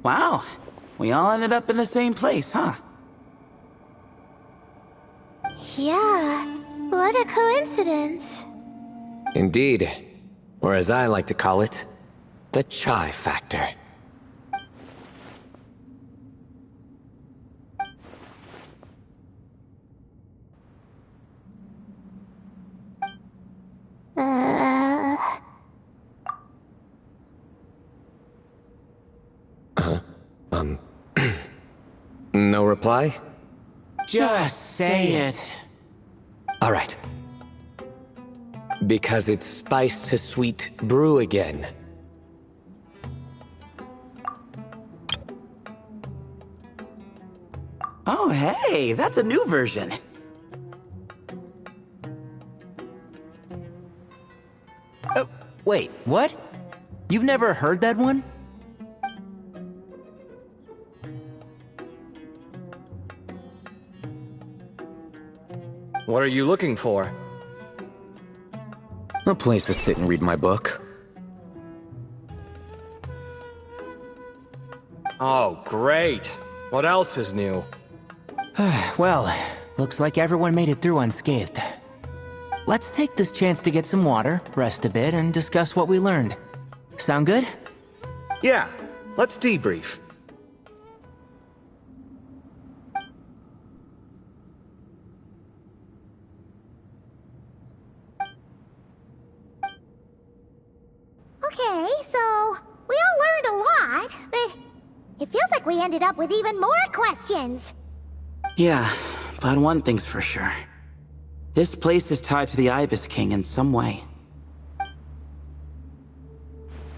Wow, we all ended up in the same place, huh? Yeah, what a coincidence. Indeed. Or as I like to call it, the chai factor. Uh... No reply? Just say it. All right. Because it's spice to sweet brew again. Oh, hey, that's a new version. Wait, what? You've never heard that one? What are you looking for? A place to sit and read my book. Oh, great. What else is new? Well, looks like everyone made it through unscathed. Let's take this chance to get some water, rest a bit, and discuss what we learned. Sound good? Yeah, let's debrief. Okay, so we all learned a lot, but it feels like we ended up with even more questions. Yeah, but one thing's for sure. This place is tied to the Ibis King in some way.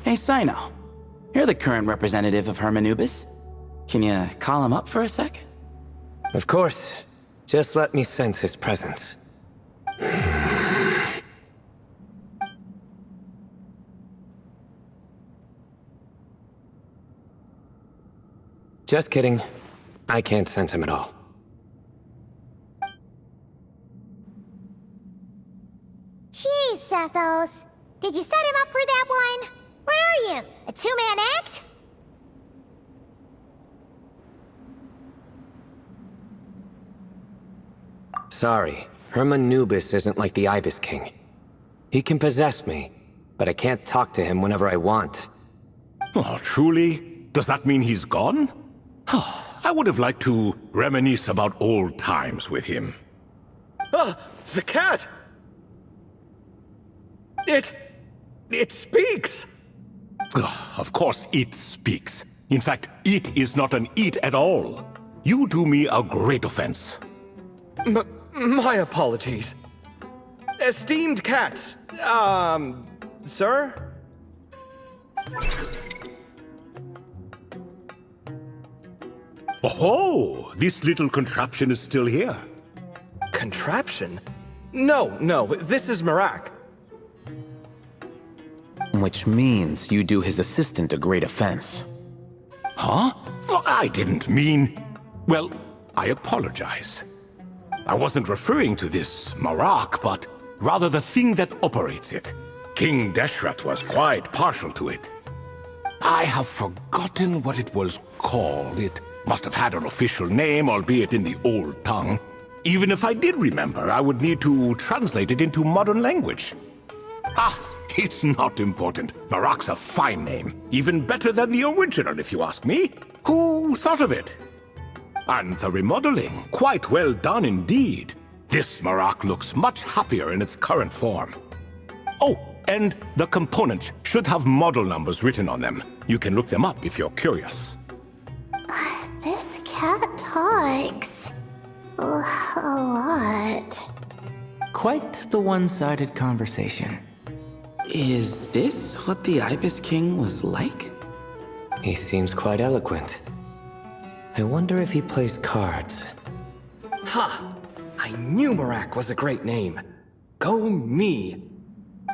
Hey, Sino. You're the current representative of Hermanubis. Can you call him up for a sec? Of course. Just let me sense his presence. Just kidding. I can't sense him at all. Jeez, Sethos. Did you set him up for that one? What are you, a two-man act? Sorry, Hermanubis isn't like the Ibis King. He can possess me, but I can't talk to him whenever I want. Oh, truly? Does that mean he's gone? Oh, I would have liked to reminisce about old times with him. Ah, the cat! It speaks! Ugh, of course it speaks. In fact, it is not an it at all. You do me a great offense. My apologies. Esteemed cats, sir? Oh, this little contraption is still here. Contraption? No, this is Marak. Which means you do his assistant a great offense. Huh? Well, I didn't mean... Well, I apologize. I wasn't referring to this Marak, but rather the thing that operates it. King Deshret was quite partial to it. I have forgotten what it was called. It must have had an official name, albeit in the old tongue. Even if I did remember, I would need to translate it into modern language. Ah, it's not important. Marak's a fine name. Even better than the original, if you ask me. Who thought of it? And the remodeling, quite well done indeed. This Marak looks much happier in its current form. Oh, and the components should have model numbers written on them. You can look them up if you're curious. This cat talks a lot. Quite the one-sided conversation. Is this what the Ibis King was like? He seems quite eloquent. I wonder if he plays cards. Ha! I knew Marak was a great name. Go me!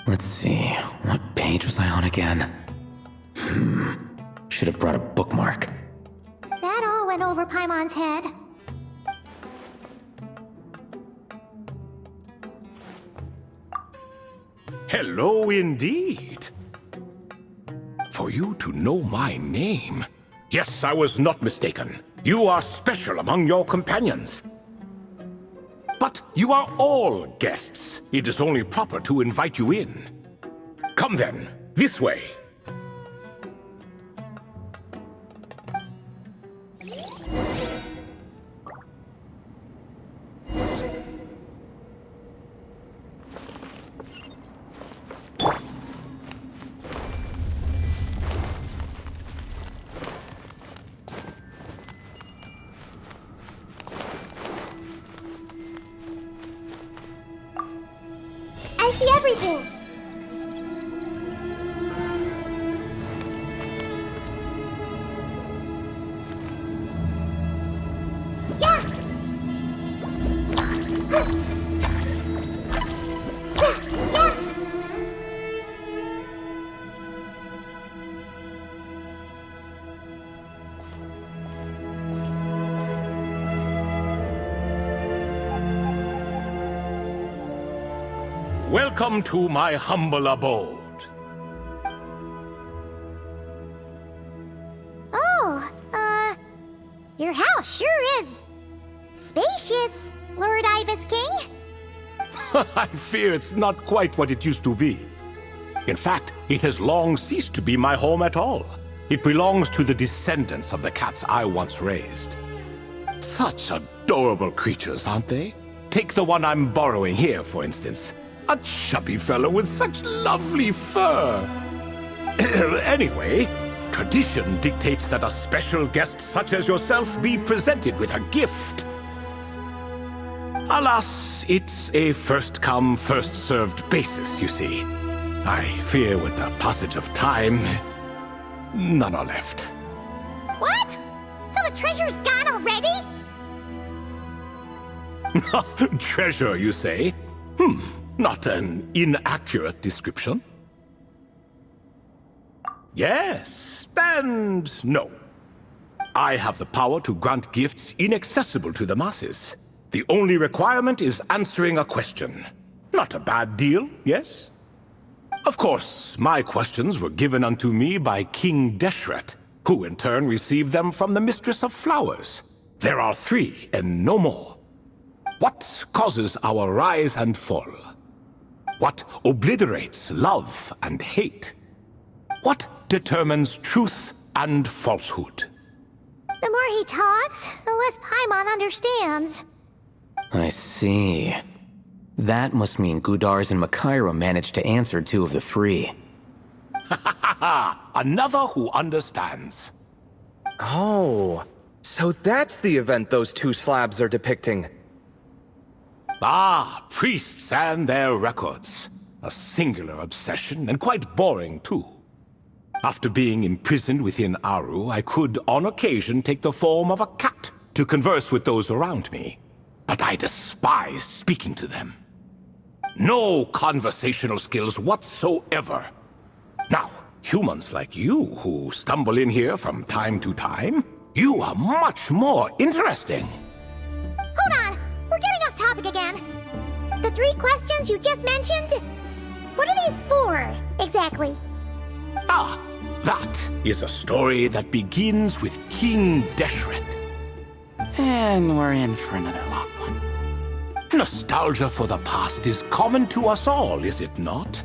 Let's see, what page was I on again? Should have brought a bookmark. That all went over Paimon's head. Hello indeed. For you to know my name, Yes, I was not mistaken. You are special among your companions. But you are all guests. It is only proper to invite you in. Come then, this way. I see everything. Yeah. Yeah. Welcome to my humble abode. Oh, your house sure is spacious, Lord Ibis King. I fear it's not quite what it used to be. In fact, it has long ceased to be my home at all. It belongs to the descendants of the cats I once raised. Such adorable creatures, aren't they? Take the one I'm borrowing here, for instance. A chubby fellow with such lovely fur. Anyway, tradition dictates that a special guest such as yourself be presented with a gift. Alas, it's a first-come, first-served basis, you see. I fear with the passage of time, none are left. What? So the treasure's gone already? Treasure, you say? Not an inaccurate description. Yes, and no. I have the power to grant gifts inaccessible to the masses. The only requirement is answering a question. Not a bad deal, yes? Of course, my questions were given unto me by King Deshret, who in turn received them from the Mistress of Flowers. There are 3, and no more. What causes our rise and fall? What obliterates love and hate? What determines truth and falsehood? The more he talks, the less Paimon understands. I see. That must mean Gudars and Makaira managed to answer 2 of the 3. Another who understands. Oh, so that's the event those 2 slabs are depicting. Ah, priests and their records. A singular obsession, and quite boring too. After being imprisoned within Aru, I could, on occasion, take the form of a cat to converse with those around me. But I despised speaking to them. No conversational skills whatsoever. Now, humans like you who stumble in here from time to time, you are much more interesting. Hold on, we're getting off topic again. The 3 questions you just mentioned? What are they for, exactly? Ah, that is a story that begins with King Deshret. And we're in for another long one. Nostalgia for the past is common to us all, is it not?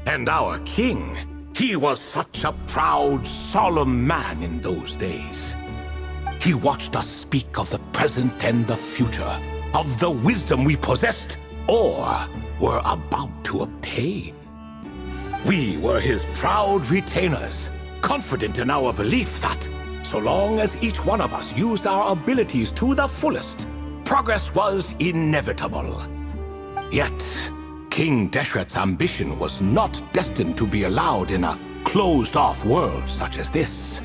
And our king, he was such a proud, solemn man in those days. He watched us speak of the present and the future, of the wisdom we possessed or were about to obtain. We were his proud retainers, confident in our belief that, so long as each one of us used our abilities to the fullest, progress was inevitable. Yet, King Deshret's ambition was not destined to be allowed in a closed-off world such as this.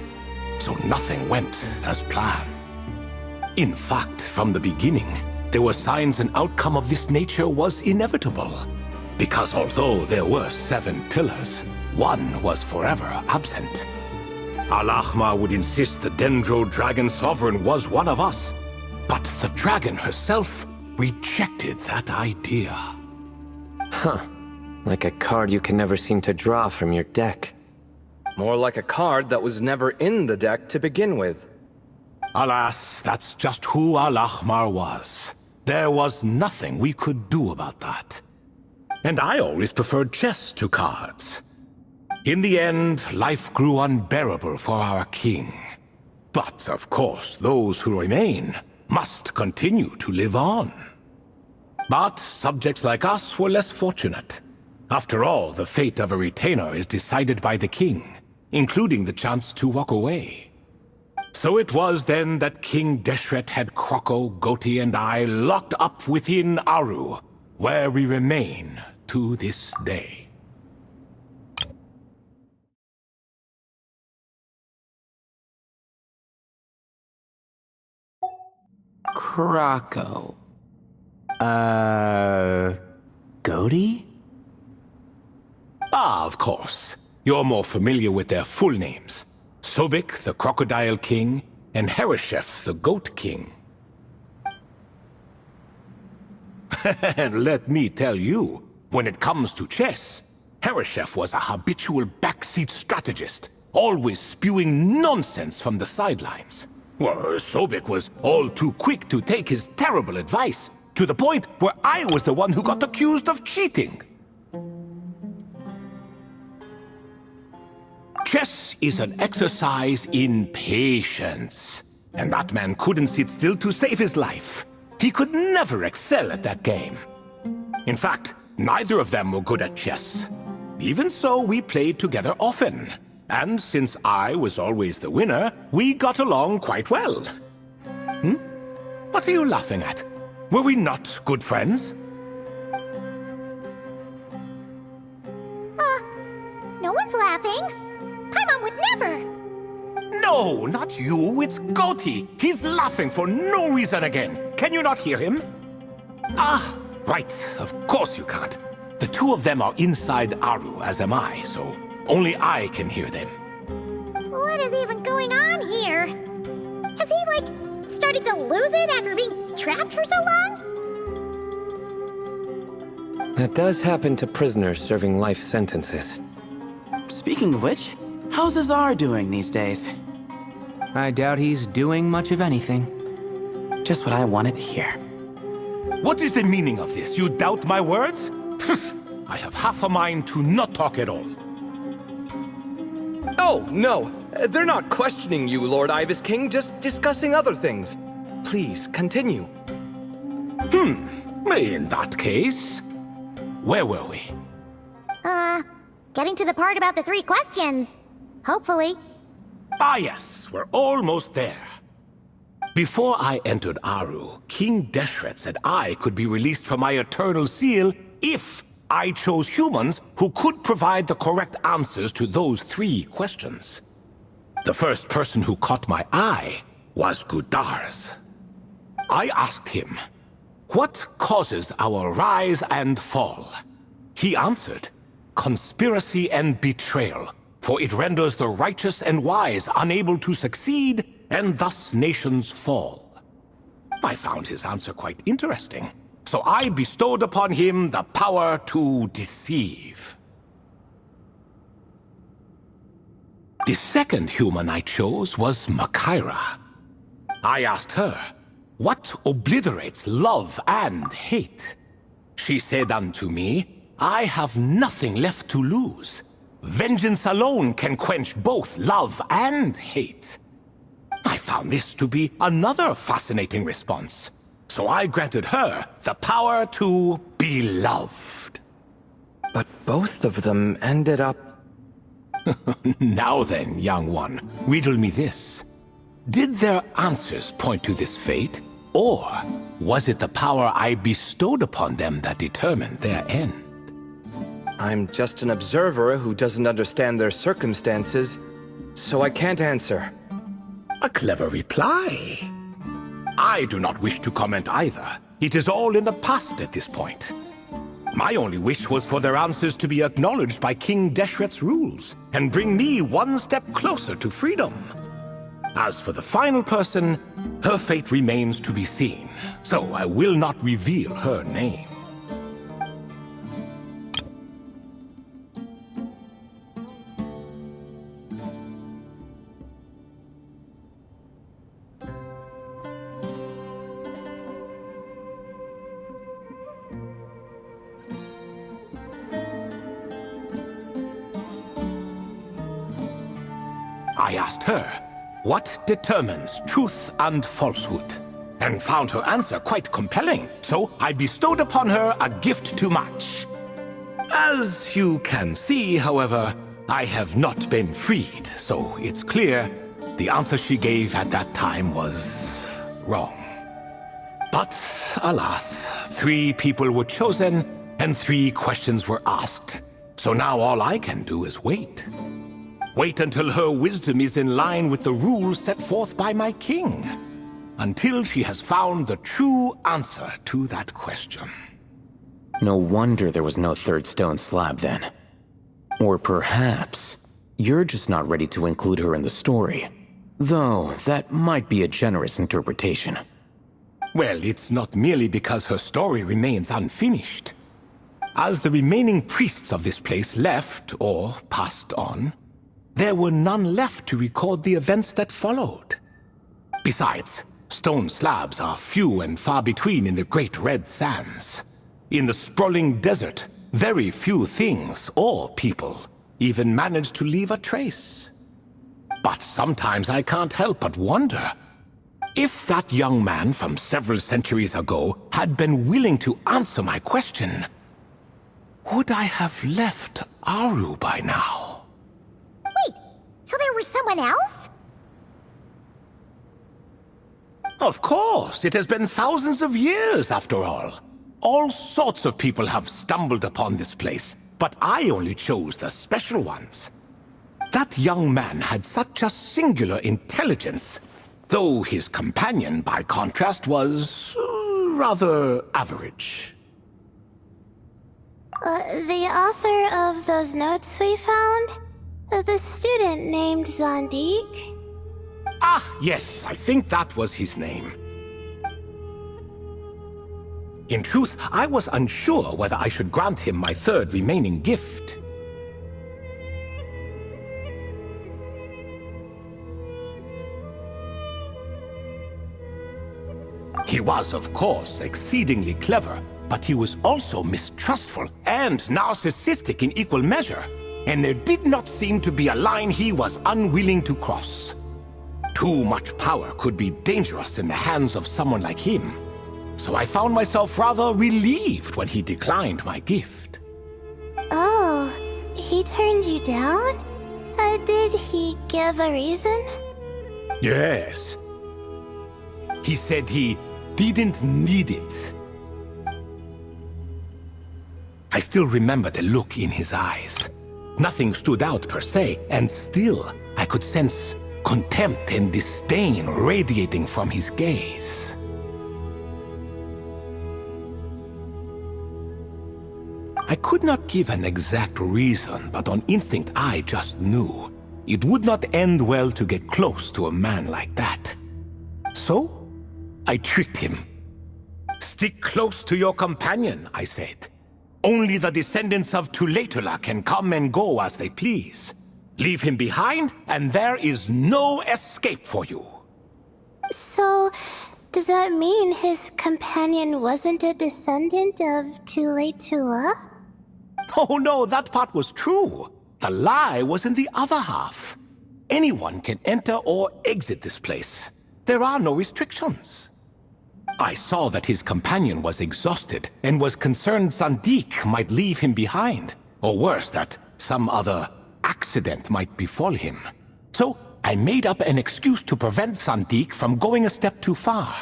So nothing went as planned. In fact, from the beginning, there were signs an outcome of this nature was inevitable. Because although there were 7 pillars, one was forever absent. Al-Ahmar would insist the Dendro Dragon Sovereign was one of us, but the dragon herself rejected that idea. Huh. Like a card you can never seem to draw from your deck. More like a card that was never in the deck to begin with. Alas, that's just who Al-Ahmar was. There was nothing we could do about that. And I always preferred chess to cards. In the end, life grew unbearable for our king. But, of course, those who remain must continue to live on. But subjects like us were less fortunate. After all, the fate of a retainer is decided by the king, including the chance to walk away. So it was then that King Deshret had Kroko, Goti, and I locked up within Aru, where we remain to this day. Krako. Goti? Ah, of course. You're more familiar with their full names. Sobek, the Crocodile King, and Hereshef, the Goat King. And let me tell you, when it comes to chess, Hereshef was a habitual backseat strategist, always spewing nonsense from the sidelines. Well, Sobek was all too quick to take his terrible advice, to the point where I was the one who got accused of cheating. Chess is an exercise in patience, and that man couldn't sit still to save his life. He could never excel at that game. In fact, neither of them were good at chess. Even so, we played together often, and since I was always the winner, we got along quite well. What are you laughing at? Were we not good friends? No one's laughing. Paimon would never. No, not you, it's Goti. He's laughing for no reason again. Can you not hear him? Ah, right, of course you can't. The two of them are inside Aru, as am I, so only I can hear them. What is even going on here? Has he, started to lose it after being trapped for so long? That does happen to prisoners serving life sentences. Speaking of which, how's Azar doing these days? I doubt he's doing much of anything. Just what I wanted to hear. What is the meaning of this? You doubt my words? I have half a mind to not talk at all. Oh, no. They're not questioning you, Lord Ibis King, just discussing other things. Please, continue. In that case, where were we? Getting to the part about the 3 questions. Hopefully. Ah yes, we're almost there. Before I entered Aru, King Deshret said I could be released from my eternal seal if I chose humans who could provide the correct answers to those 3 questions. The first person who caught my eye was Gudar's. I asked him, "What causes our rise and fall?" He answered, "Conspiracy and betrayal, for it renders the righteous and wise unable to succeed, and thus nations fall." I found his answer quite interesting, so I bestowed upon him the power to deceive. The second human I chose was Makaira. I asked her, "What obliterates love and hate?" She said unto me, "I have nothing left to lose. Vengeance alone can quench both love and hate." I found this to be another fascinating response, so I granted her the power to be loved. But both of them ended up... Now then, young one, riddle me this. Did their answers point to this fate, or was it the power I bestowed upon them that determined their end? I'm just an observer who doesn't understand their circumstances, so I can't answer. A clever reply. I do not wish to comment either. It is all in the past at this point. My only wish was for their answers to be acknowledged by King Deshret's rules, and bring me one step closer to freedom. As for the final person, her fate remains to be seen, so I will not reveal her name. I asked her, what determines truth and falsehood? And found her answer quite compelling, so I bestowed upon her a gift to match. As you can see, however, I have not been freed, so it's clear the answer she gave at that time was wrong. But alas, 3 people were chosen and 3 questions were asked. So now all I can do is wait. Wait until her wisdom is in line with the rules set forth by my king. Until she has found the true answer to that question. No wonder there was no third stone slab then. Or perhaps you're just not ready to include her in the story. Though that might be a generous interpretation. Well, it's not merely because her story remains unfinished. As the remaining priests of this place left or passed on, there were none left to record the events that followed. Besides, stone slabs are few and far between in the Great Red Sands. In the sprawling desert, very few things or people even manage to leave a trace. But sometimes I can't help but wonder, if that young man from several centuries ago had been willing to answer my question, would I have left Aru by now? Wait, so there was someone else? Of course, it has been thousands of years after all. All sorts of people have stumbled upon this place, but I only chose the special ones. That young man had such a singular intelligence, though his companion, by contrast, was rather average. The author of those notes we found? The student named Zandik? Ah, yes, I think that was his name. In truth, I was unsure whether I should grant him my 3rd remaining gift. He was, of course, exceedingly clever, but he was also mistrustful and narcissistic in equal measure, and there did not seem to be a line he was unwilling to cross. Too much power could be dangerous in the hands of someone like him, so I found myself rather relieved when he declined my gift. Oh, he turned you down? Did he give a reason? Yes. He said he didn't need it. I still remember the look in his eyes. Nothing stood out per se, and still I could sense contempt and disdain radiating from his gaze. I could not give an exact reason, but on instinct I just knew it would not end well to get close to a man like that. So, I tricked him. Stick close to your companion, I said. Only the descendants of Tulatula can come and go as they please. Leave him behind, and there is no escape for you. So, does that mean his companion wasn't a descendant of Tulatula? Oh no, that part was true. The lie was in the other half. Anyone can enter or exit this place. There are no restrictions. I saw that his companion was exhausted and was concerned Zandik might leave him behind, or worse, that some other accident might befall him. So I made up an excuse to prevent Zandik from going a step too far.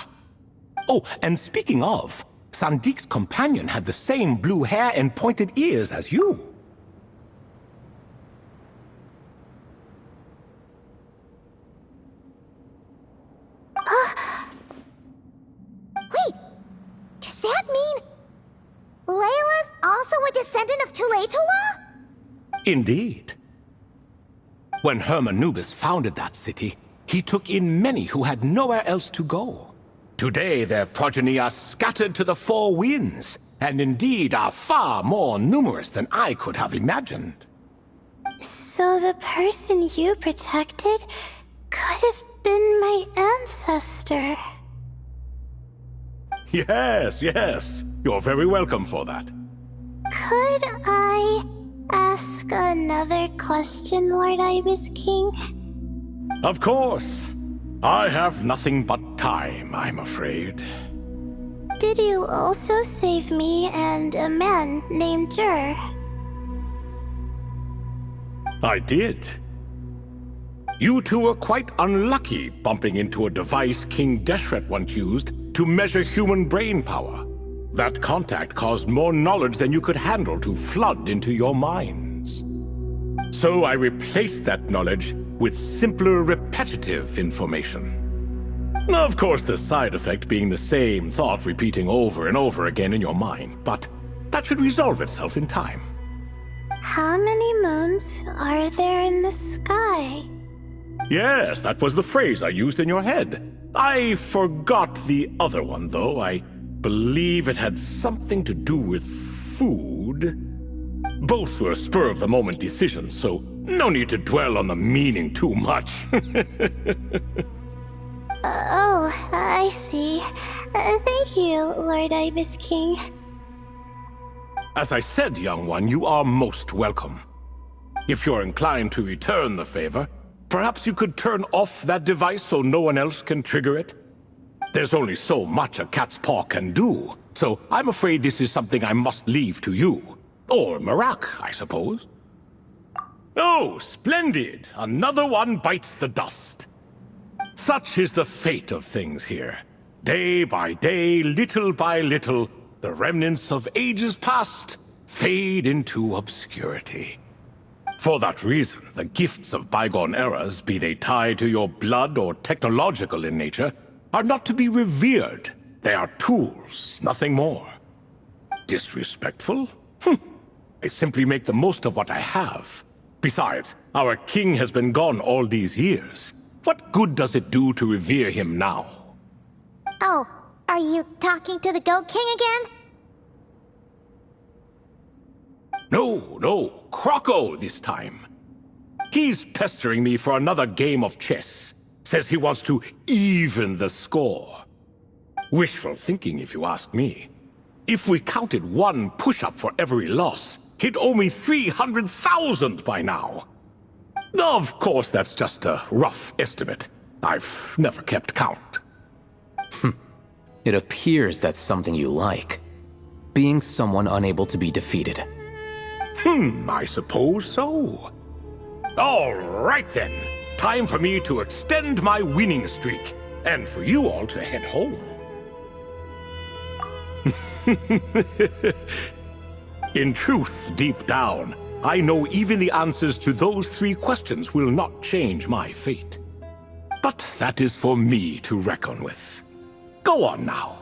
Oh, and speaking of, Sandik's companion had the same blue hair and pointed ears as you. Wait, does that mean Layla's also a descendant of Tulatula? Indeed. When Hermanubis founded that city, he took in many who had nowhere else to go. Today their progeny are scattered to the 4 winds, and indeed are far more numerous than I could have imagined. So the person you protected could have been my ancestor. Yes, yes. You're very welcome for that. Could I ask another question, Lord Ibis King? Of course. I have nothing but time, I'm afraid. Did you also save me and a man named Jur? I did. You two were quite unlucky bumping into a device King Deshret once used to measure human brain power. That contact caused more knowledge than you could handle to flood into your minds. So I replaced that knowledge with simpler, repetitive information. Of course, the side effect being the same thought repeating over and over again in your mind, but that should resolve itself in time. How many moons are there in the sky? Yes, that was the phrase I used in your head. I forgot the other one, though. I believe it had something to do with food. Both were spur-of-the-moment decisions, so no need to dwell on the meaning too much. Oh, I see. Thank you, Lord Ibis King. As I said, young one, you are most welcome. If you're inclined to return the favor, perhaps you could turn off that device so no one else can trigger it? There's only so much a cat's paw can do, so I'm afraid this is something I must leave to you. Or Marak, I suppose. Oh, splendid! Another one bites the dust. Such is the fate of things here. Day by day, little by little, the remnants of ages past fade into obscurity. For that reason, the gifts of bygone eras, be they tied to your blood or technological in nature, are not to be revered. They are tools, nothing more. Disrespectful? I simply make the most of what I have. Besides, our king has been gone all these years. What good does it do to revere him now? Oh, are you talking to the Goat King again? No, Croco this time. He's pestering me for another game of chess. Says he wants to even the score. Wishful thinking, if you ask me. If we counted one push-up for every loss, he'd owe me 300,000 by now. Of course, that's just a rough estimate. I've never kept count. It appears that's something you like. Being someone unable to be defeated. I suppose so. All right then. Time for me to extend my winning streak, and for you all to head home. In truth, deep down, I know even the answers to those 3 questions will not change my fate. But that is for me to reckon with. Go on now.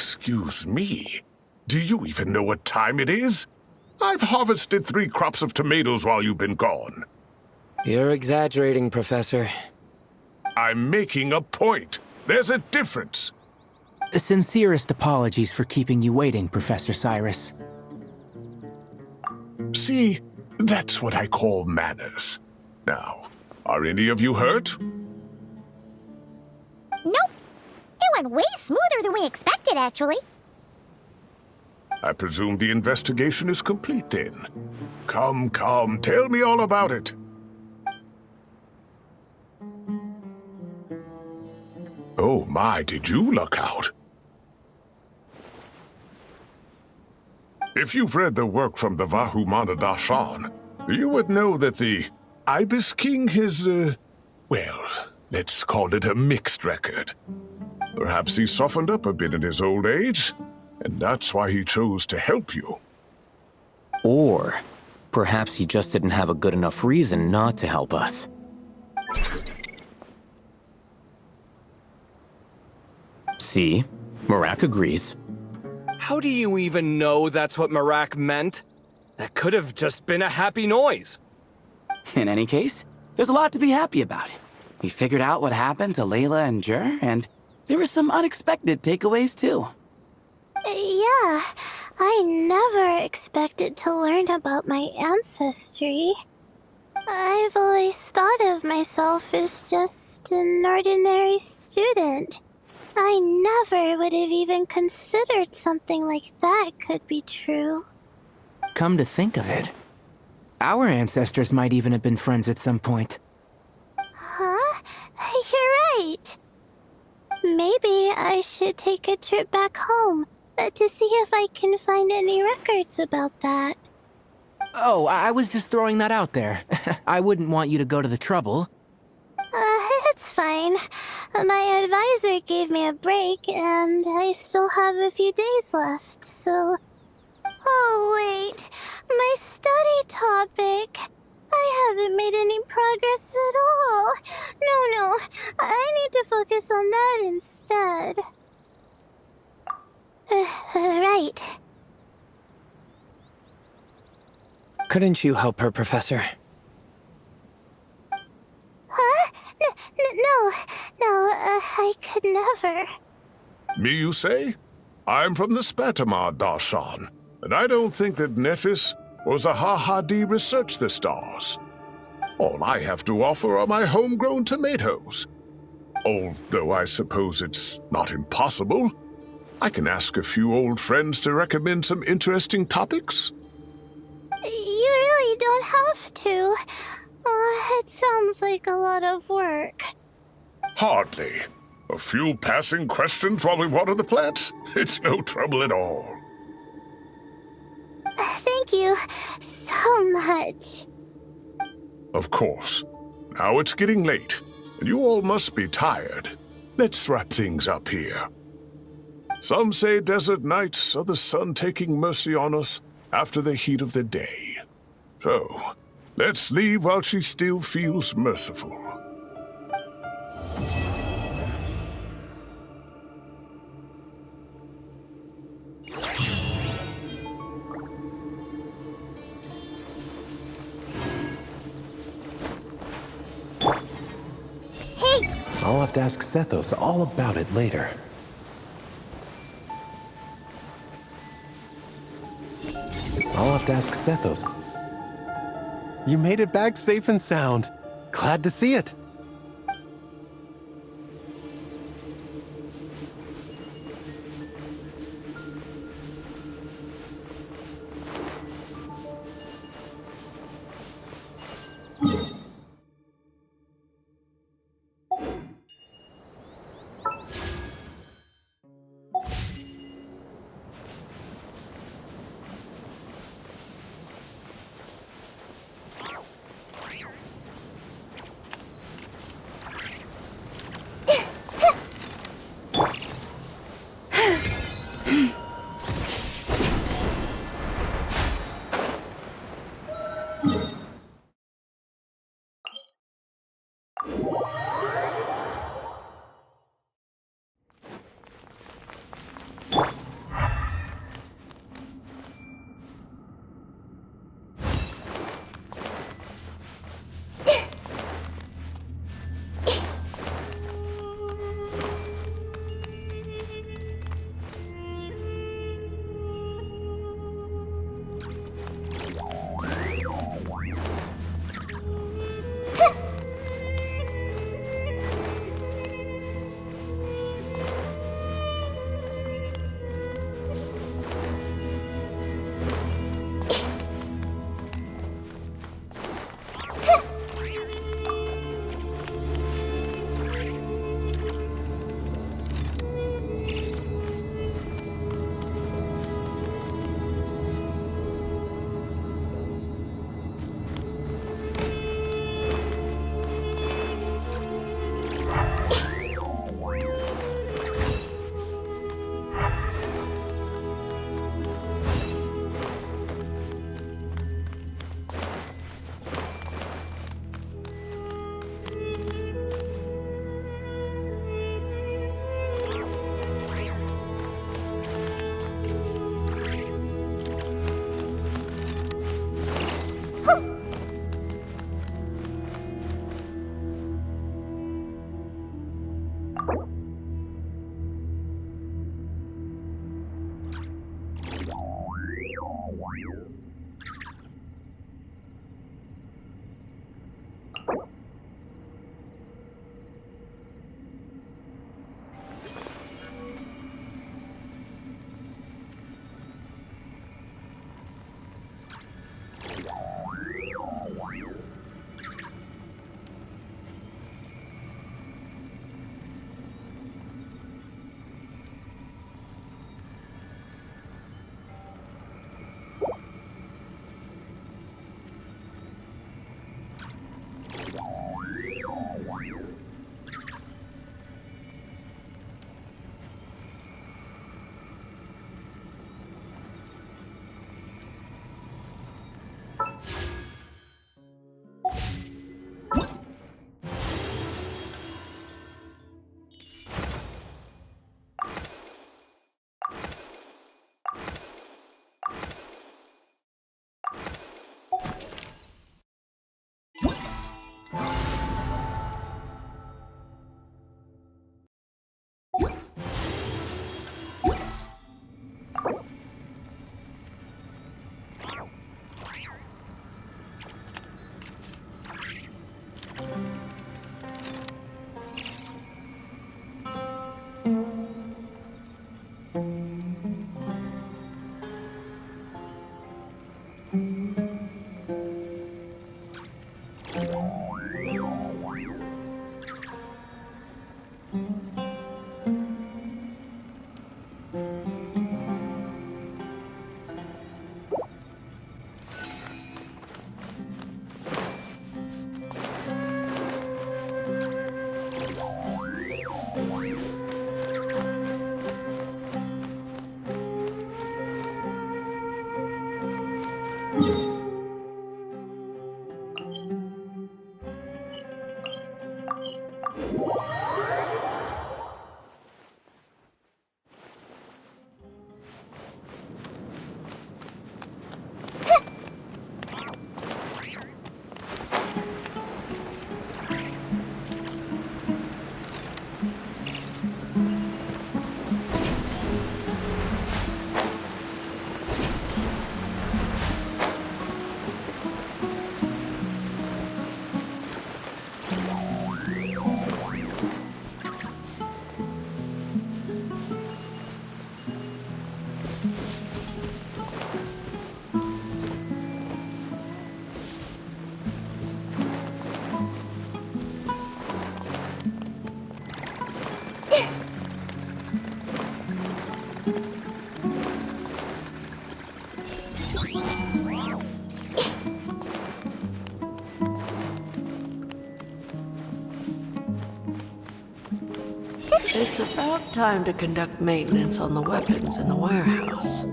Excuse me. Do you even know what time it is? I've harvested 3 crops of tomatoes while you've been gone. You're exaggerating, Professor. I'm making a point. There's a difference. Sincerest apologies for keeping you waiting, Professor Cyrus. See, that's what I call manners. Now, are any of you hurt? Nope. It went way smoother than we expected, actually. I presume the investigation is complete then. Come, tell me all about it. Oh my, did you luck out? If you've read the work from the Vahumana Darshan, you would know that the Ibis King has, well, let's call it a mixed record. Perhaps he softened up a bit in his old age, and that's why he chose to help you. Or perhaps he just didn't have a good enough reason not to help us. See? Marak agrees. How do you even know that's what Marak meant? That could have just been a happy noise. In any case, there's a lot to be happy about. We figured out what happened to Layla and Jur, and there were some unexpected takeaways too. Yeah, I never expected to learn about my ancestry. I've always thought of myself as just an ordinary student. I never would have even considered something like that could be true. Come to think of it, our ancestors might even have been friends at some point. Huh? You're right. Maybe I should take a trip back home to see if I can find any records about that. Oh, I was just throwing that out there. I wouldn't want you to go to the trouble. It's fine. My advisor gave me a break, and I still have a few days left, so... Oh, wait. My study topic. I haven't made any progress at all. No. I need to focus on that instead. Right. Couldn't you help her, Professor? Huh? No, I could never. Me, you say? I'm from the Spatamar Darshan, and I don't think that Nephis or Zahahadi researched the stars. All I have to offer are my homegrown tomatoes. Although I suppose it's not impossible. I can ask a few old friends to recommend some interesting topics. You really don't have to. It sounds like a lot of work. Hardly. A few passing questions while we water the plants? It's no trouble at all. Thank you so much. Of course. Now it's getting late, and you all must be tired. Let's wrap things up here. Some say desert nights are the sun taking mercy on us after the heat of the day. So, let's leave while she still feels merciful. I'll have to ask Sethos all about it later. I'll have to ask Sethos. You made it back safe and sound. Glad to see it. It's about time to conduct maintenance on the weapons in the warehouse.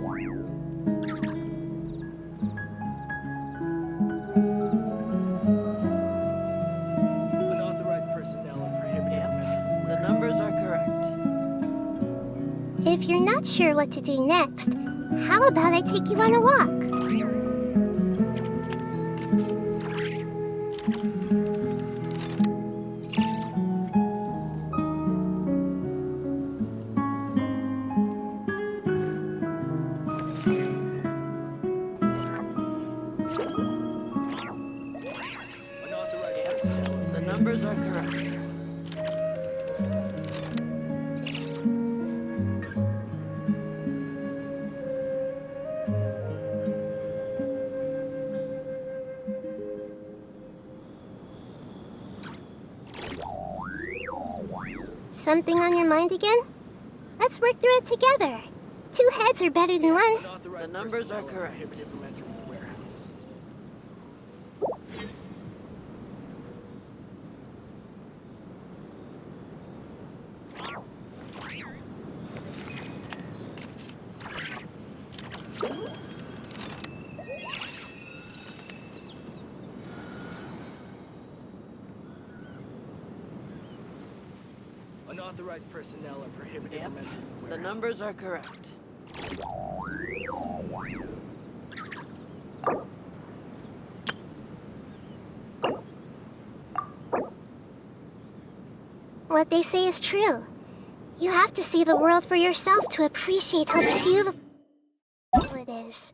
Unauthorized personnel are prohibited. Yep, the numbers are correct. If you're not sure what to do next, how about I take you on a walk? numbers are correct. Something on your mind again? Let's work through it together. 2 heads are better than 1. The numbers are correct. Unauthorized personnel are prohibited Yep. from entering the The warehouse. numbers are correct. What they say is true. You have to see the world for yourself to appreciate how beautiful it is.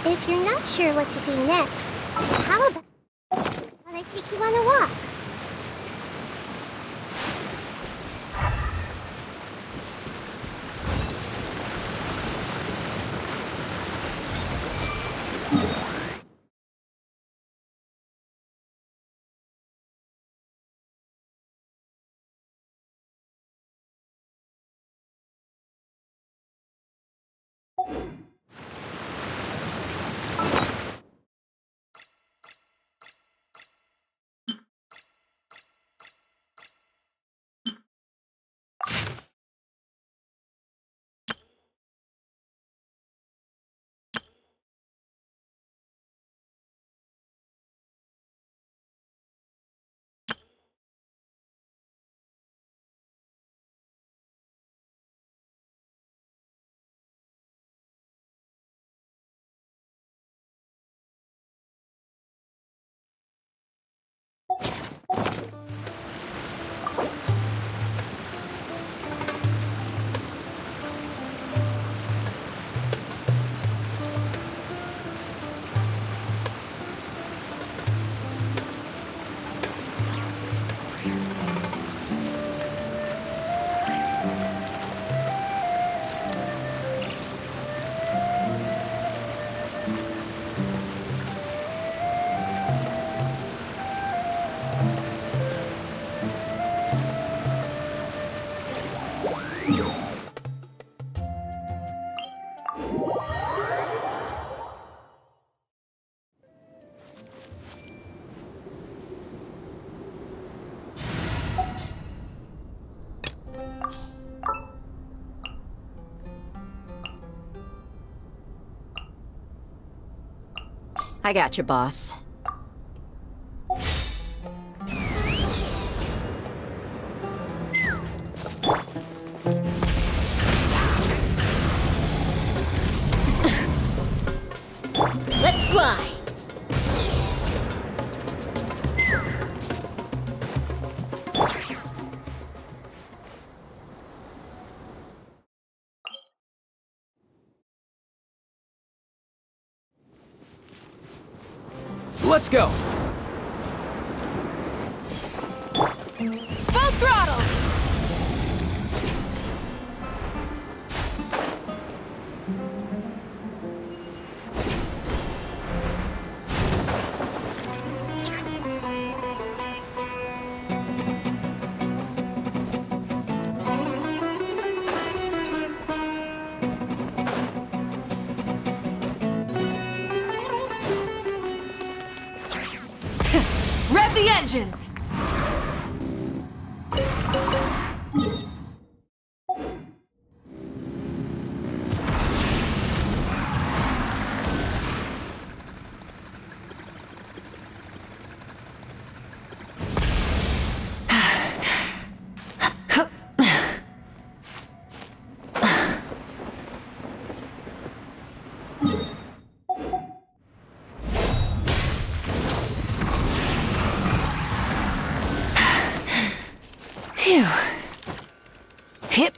If you're not sure what to do next, how about I take you on a walk? I got you, boss. Let's fly! Let's go! Full throttle! Rev the engines! Phew. Hip.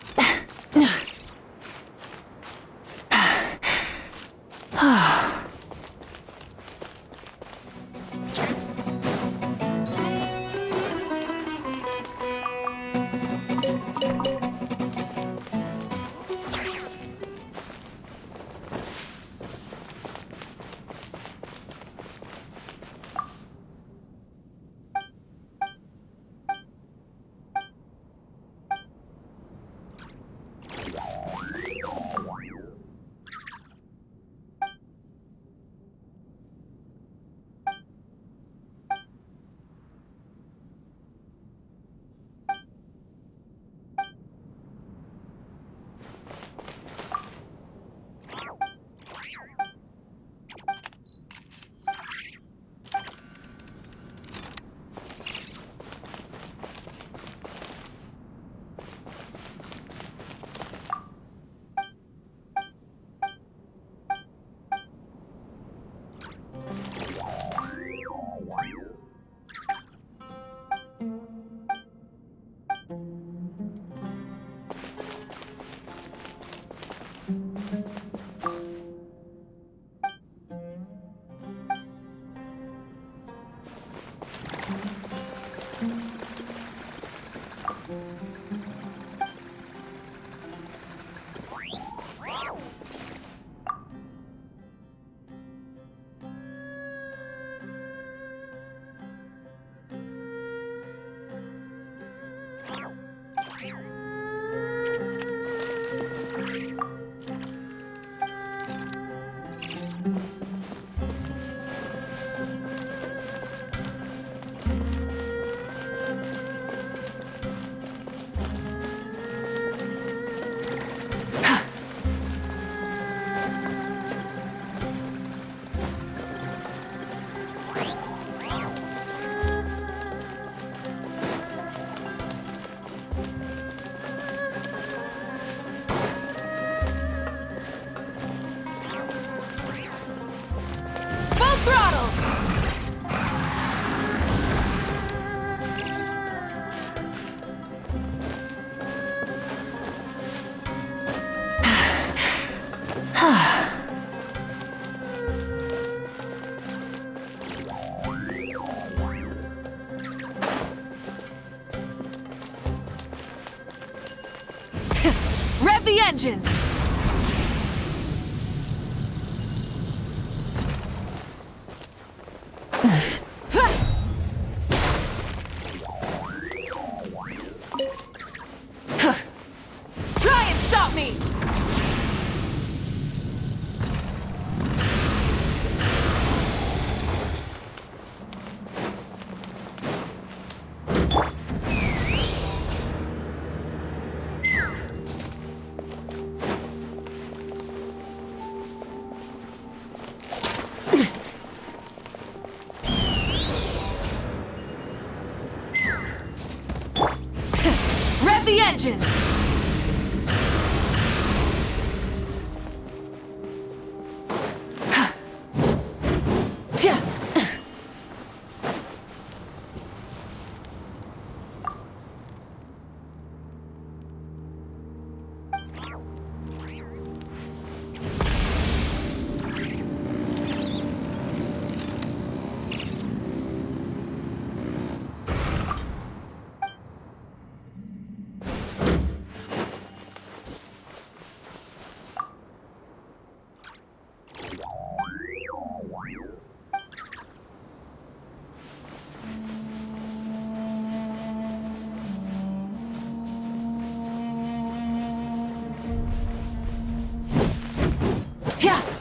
Rev the engines! Try and stop me! engines! Yeah!